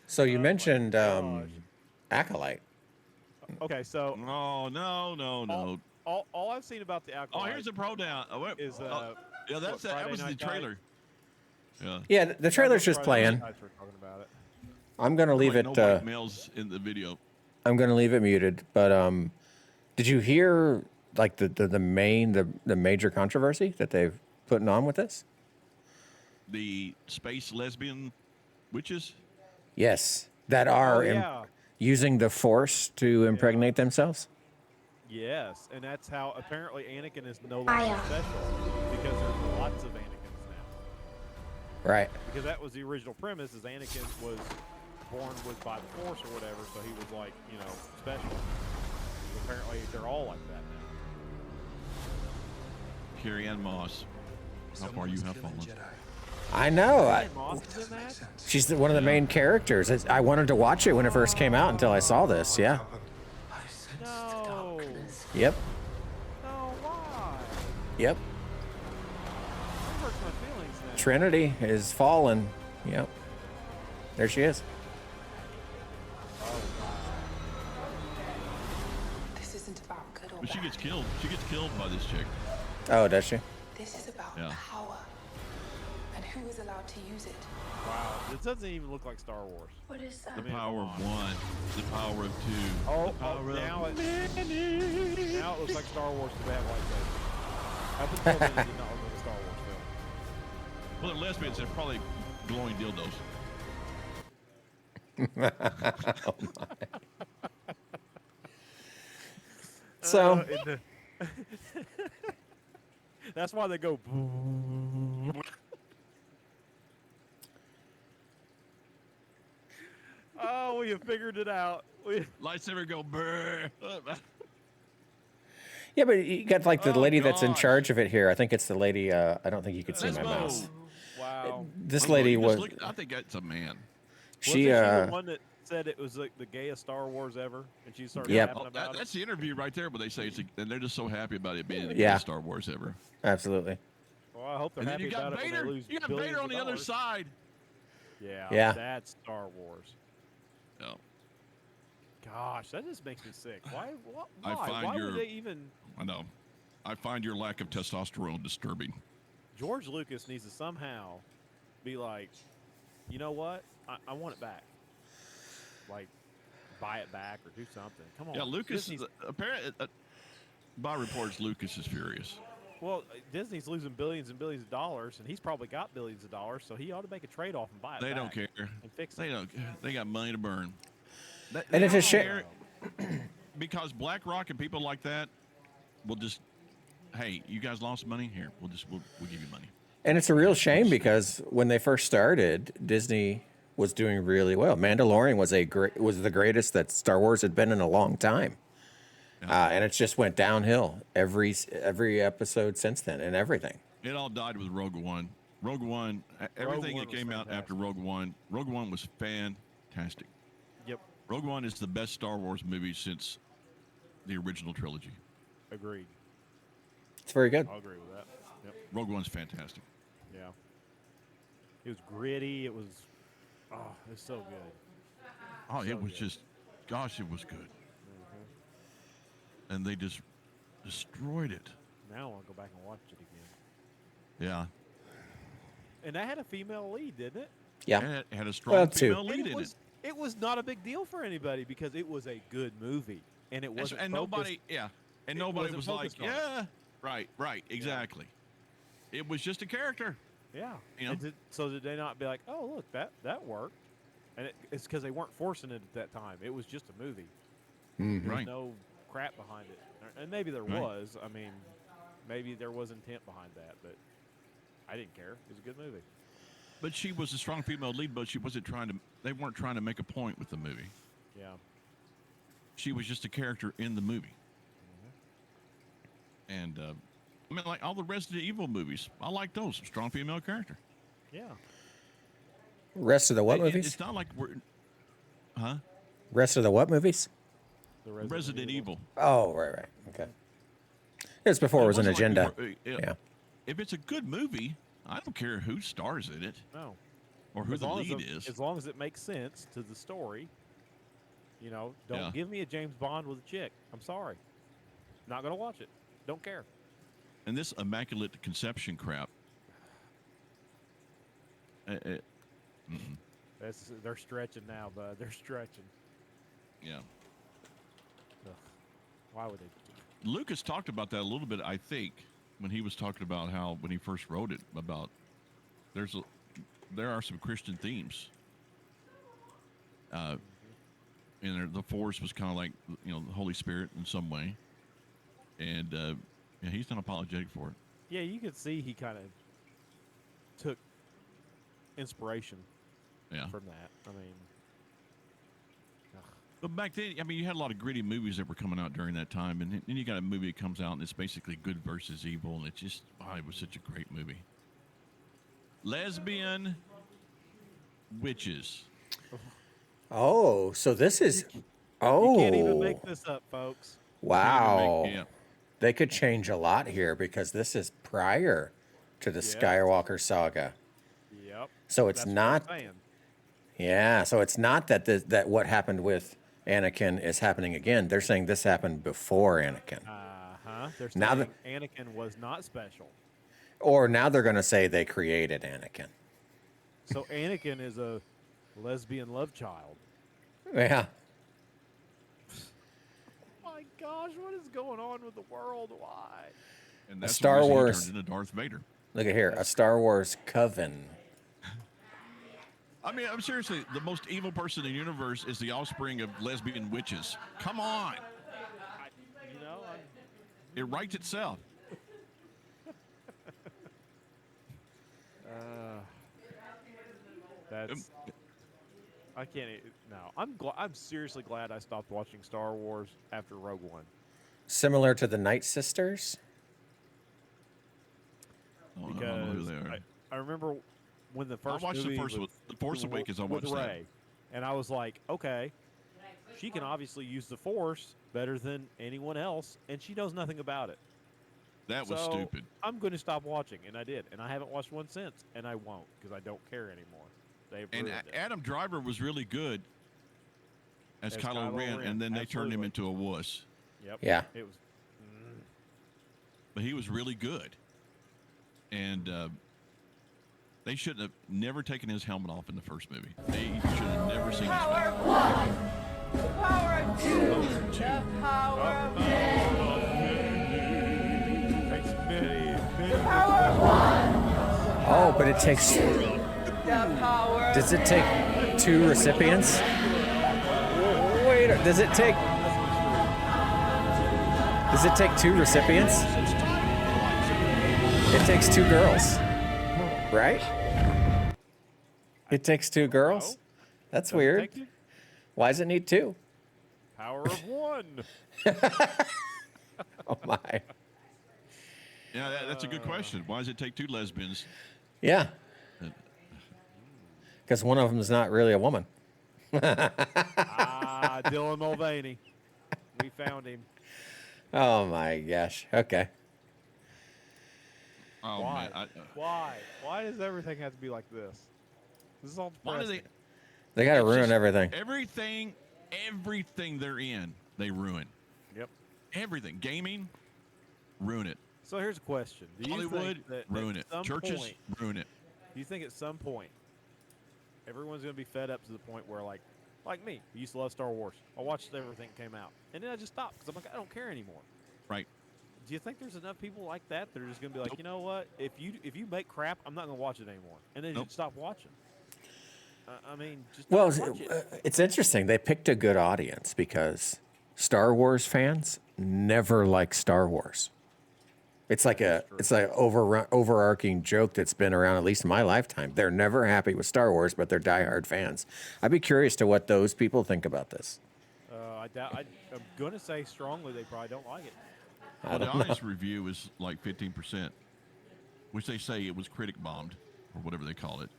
So you mentioned gosh. Acolyte. Okay, so No, no, no, all, no. all I've seen about the Oh, here's Acolyte the pro down. Oh, is yeah, what, that Friday was the Night trailer. Lights. Yeah. Yeah, the That was trailer's on just Friday Night playing. Lights. We're talking about it. I'm gonna There were leave like it. no white males in the video. I'm gonna leave it muted. But did you hear like the major controversy that they've putting on with this? The space lesbian witches. Yes, that Oh are yeah, using the Force to yeah, impregnate themselves. yes, and that's how apparently Anakin is no longer special because there's lots of Anakins now. Right. Because that was the original premise: is Anakin was born with by the Force or whatever, so he was like special. But apparently, they're all like that now. Carrie Ann Moss. How far you have fallen. I know. Moss is in that. She's one of the main characters. I wanted to watch it when it first came out until I saw this. Yeah. No. Yep. No, why? Yep. That hurts my feelings now. Trinity is fallen. Yep. There she is. This isn't about good or But she bad. gets killed. She gets killed by this chick. Oh, does she? This is about Yeah. power and who is allowed to use it. Wow, this doesn't even look like Star Wars. What is that? The power of one. The power of two. Oh, the power now of now it looks like Star Wars to have lightsabers. Up until then, it did not look like a Star Wars film. Well, they're lesbians. They're probably glowing dildos. So That's why they go. Boom. Oh, we have figured it out. Lightsaber go brrr. yeah, but you got like the Oh, lady that's in gosh. charge of it here. I think it's the lady. I don't think you could see my Lesbo. mouse. Wow. This lady You just was. I think that's a man. She. Wasn't the one that said it was like the gayest Star Wars ever, and she started Yep. rapping about That's it? the interview right there, but they say and they're just so happy about it being the Yeah. best Star Wars ever. Absolutely. Well, I hope they're And then happy you got about it when they Vader. lose You got billions Vader on of the other dollars. side. Yeah, Yeah. that's Star Wars. No, Gosh, that just makes me sick. Why? Why? I find Why your- would they even? I know. I find your lack of testosterone disturbing. George Lucas needs to somehow be like, you know what? I want it back. Like, buy it back or do something. Come on. Yeah, Lucas. Disney's, Apparently, by reports, Lucas is furious. well, Disney's losing billions and billions of dollars, and he's probably got billions of dollars, so he ought to make a trade off and buy it They don't back care. and fix They it. don't. They got money to burn. And it's a don't shame. care because BlackRock and people like that will just, hey, you guys lost money here. We'll give you money. And it's a real shame because when they first started, Disney was doing really well. Mandalorian was the greatest that Star Wars had been in a long time, and it just went downhill every episode since then, and everything. It all died with Rogue One. Rogue One, everything One that was came out after fantastic. Rogue One was fantastic. Yep, Rogue One is the best Star Wars movie since the original trilogy. agreed. It's very good. I'll agree with that. Yep, Rogue One's fantastic. yeah. It was gritty. It was so good. Oh, So it was good. just, gosh, it was good. And they just destroyed it. Now I want to go back and watch it again. Yeah. And that had a female lead, didn't it? Yeah. And it had a strong Well, two. female lead And in it. it was not a big deal for anybody because it was a good movie, and it wasn't. And focused- nobody, yeah. And it nobody wasn't was like, focused on it. yeah. Right, exactly. It was just a character. Yeah. You know? And so did they not be like, oh look, that worked? And it's because they weren't forcing it at that time. It was just a movie. There's Right. no crap behind it, and maybe there Right. was. I mean, maybe there was intent behind that, but I didn't care. It was a good movie. But she was a strong female lead, but she wasn't they weren't trying to make a point with the movie. Yeah. She was just a character in the movie. And, I mean, like all the Resident Evil movies, I like those. Strong female character. Yeah. Rest of the what movies? It's not like we're, huh? Rest of the what movies? The Resident Evil. Oh, right. Okay. It was before it was an wasn't like agenda. we were- Yeah. If it's a good movie, I don't care who stars in it No. or who as the long lead as, is. as long as it makes sense to the story. You know, don't Yeah. give me a James Bond with a chick. I'm sorry. Not gonna watch it. Don't care. And this immaculate conception crap. They're stretching now, bud. They're stretching. Yeah. Ugh. Why would they? Lucas talked about that a little bit, I think, when he was talking about how when he first wrote it about there are some Christian themes. And the Force was kind of like the Holy Spirit in some way, and yeah, he's not apologetic for it. Yeah, you could see he kind of took inspiration Yeah. from that. I mean, But back then, I mean, you had a lot of gritty movies that were coming out during that time, and then you got a movie that comes out and it's basically good versus evil, and it's just, it was such a great movie. Lesbian witches. Oh, so this is. you Oh, can't even make this up, folks. wow. Yeah. They could change a lot here because this is prior to the Yeah. Skywalker saga. Yep. So it's That's what I'm not. saying. Yeah, so it's not that that what happened with Anakin is happening again. They're saying this happened before Anakin. They're Now saying Anakin was not special. Or now they're going to say they created Anakin. So Anakin is a lesbian love child. Yeah. My gosh, what is going on with the world? Why? And that's Star the reason Wars. he turned into Darth Vader. Look at here, a Star Wars coven. I mean, I'm seriously, the most evil person in the universe is the offspring of lesbian witches. Come on. You know, It writes itself. that's. I can't. No, I'm seriously glad I stopped watching Star Wars after Rogue One. Similar to the Night Sisters. Oh, I don't know who Because they are. I remember when the I first watched the movie first one. The Force with- Awakens. I with watched that. Rey, and I was like, okay, she can obviously use the Force better than anyone else, and she knows nothing about it. That was So, stupid. I'm going to stop watching, and I did, and I haven't watched one since, and I won't because I don't care anymore. They've And ruined it. Adam Driver was really good as As Kylo Kylo Ren, Ren, and then they turned him absolutely. into a wuss. Yep. Yeah. It was. But he was really good. And they shouldn't have never taken his helmet off in the first movie. They should have never seen his Power face. of one, the power of two, the power of Takes many. the power of one, Oh, but it takes. the power. Does it take two recipients? Wait, does it take? Does it take two recipients? It takes two girls, right? It takes two girls. That's weird. Why does it need two? Power of one. Oh my. Yeah, that's a good question. Why does it take two lesbians? Yeah. Because one of them is not really a woman. Dylan Mulvaney. We found him. Oh my gosh. Okay. Oh, Why? man. Why? Why does everything have to be like this? This is all Why do depressing. They got to It's ruin just everything. Everything they're in, they ruin. Yep. Everything. Gaming, ruin it. So here's a question: Do you Hollywood, think that ruin at it. some Churches, point, ruin it. do you think at some point everyone's going to be fed up to the point where, like me, who used to love Star Wars, I watched everything that came out, and then I just stopped because I'm like, I don't care anymore. Right. Do you think there's enough people like that that are just going to be like, Nope. you know what? If you make crap, I'm not going to watch it anymore, and then you Nope. stop watching. I mean, just Well, don't watch it. it's interesting. They picked a good audience because Star Wars fans never like Star Wars. It's like it's like overarching joke that's been around at least in my lifetime. They're never happy with Star Wars, but they're diehard fans. I'd be curious to what those people think about this. I'm going to say strongly they probably don't like it. Well, the audience review is like 15%, which they say it was critic bombed, or whatever they call it.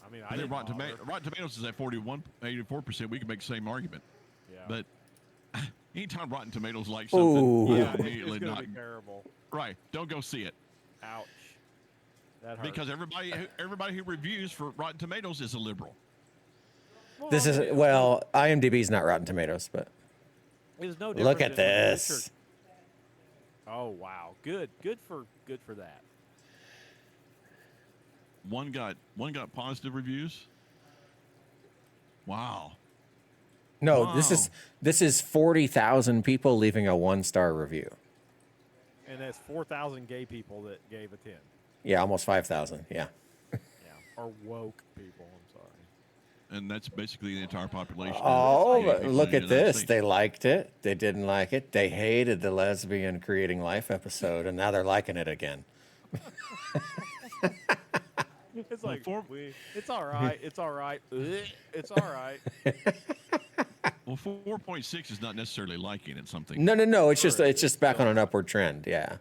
I mean, I I think didn't Rotten, bother. Rotten Tomatoes is at 84%. We can make the same argument. Yeah. But anytime Rotten Tomatoes like something, Ooh. we'll yeah, it's immediately going not. to be terrible. Right. Don't go see it. Ouch. That hurt. because everybody who reviews for Rotten Tomatoes is a liberal. This is, well, IMDb's not Rotten Tomatoes, but It's no look different at than when The this. Witcher- Oh wow, good for that. One got positive reviews. Wow. No, Wow. this is 40,000 people leaving a 1-star review. And that's 4,000 gay people that gave a 10. Yeah, almost 5,000. Yeah. Yeah, or woke people. I'm sorry. And that's basically the entire population. Oh, of but people look in the at United this. States. They liked it. They didn't like it. They hated the lesbian creating life episode, and now they're liking it again. It's like for- it's all right. It's all right. It's all right. Well, 4.6 is not necessarily liking it. Something No. It's just back on an upward trend. Yeah.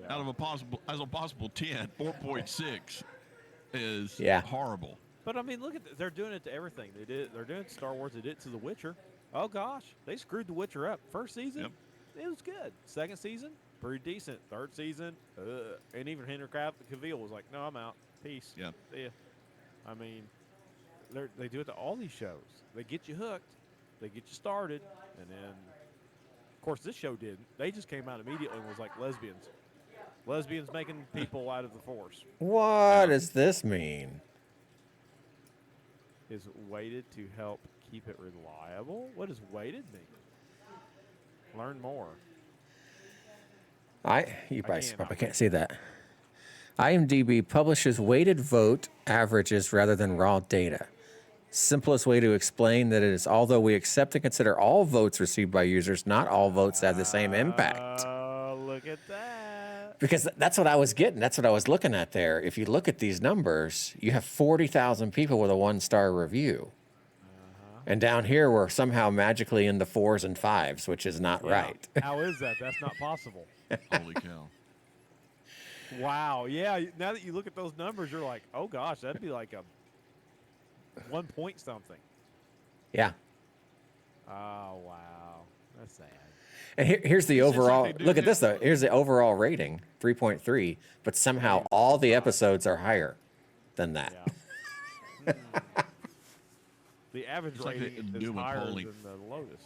out of a possible 10, 4.6 is Yeah. horrible. But I mean, look at they're doing it to everything. They're doing it to Star Wars. They did it to The Witcher. Oh gosh, they screwed The Witcher up. First season, Yep. it was good. Second season, pretty decent. Third season, and even Henry Cavill was like, "No, I'm out. Peace." Yeah. See ya. I mean, they do it to all these shows. They get you hooked. They get you started, and then, of course, this show didn't. They just came out immediately and was like, lesbians making people out of the Force. What does this mean? Is weighted to help keep it reliable? What does weighted mean? Learn more. You probably can't probably not can't see that. IMDb publishes weighted vote averages rather than raw data. Simplest way to explain that is, although we accept and consider all votes received by users, not all votes have the same impact. Oh, look at that. Because that's what I was getting. That's what I was looking at there. If you look at these numbers, you have 40,000 people with a 1-star review. And down here, we're somehow magically in the 4s and 5s, which is not Yeah. right. How is that? That's not possible. Holy cow. Wow. Yeah. Now that you look at those numbers, you're like, oh gosh, that'd be like a 1 point something. Yeah. Oh wow, that's sad. And here's the It's just like overall. they do Look at now. this, though. Here's the overall rating, 3.3. But somehow all the episodes are higher than that. Yeah. The average It's like rating they is do a higher polling. than the Lotus.